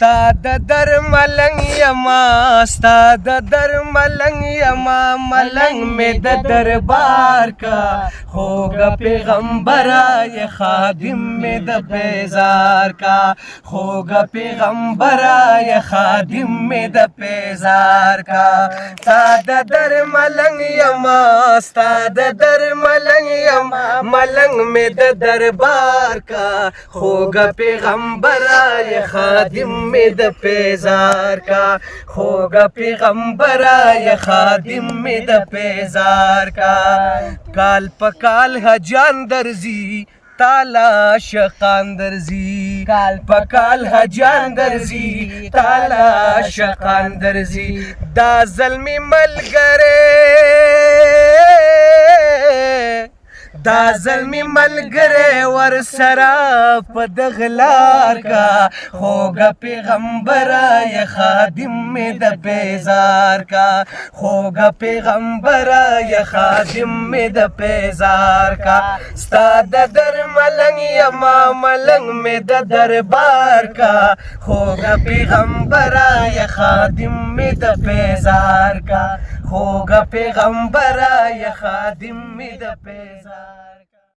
ستا د درملنګ یما ستا د درملنګ یما ملنګ مې د دربار کا خوږه پیغمبره یې خادم مې د پیزار کا خوږه پیغمبره یې خادم مې د پیزار کا ستا د درملنګ یما ستا د درملنګ یما ملنګ مې د دربار کا خوږه پیغمبره یې خادم مې د پیزار کا خوږه پیغمبره یې خادم مې د پیزار کا کال په کال حجان درځي تالا شقان درځي کال په کال حجان درځي تالا شقان درځي دا زلمی ملګری دا زلمی ملګری ورسره په دغه لار کا خوږه پیغمبره یې خادم مې د پیزار کا خوږه پیغمبره یې خادم مې د پیزار کا ستا د درملنګ یما ملنګ مې د دربار کا خوږه پیغمبره یې خادم مې د پیزار کا خوږه پیغمبره یې خادم مې د پیزار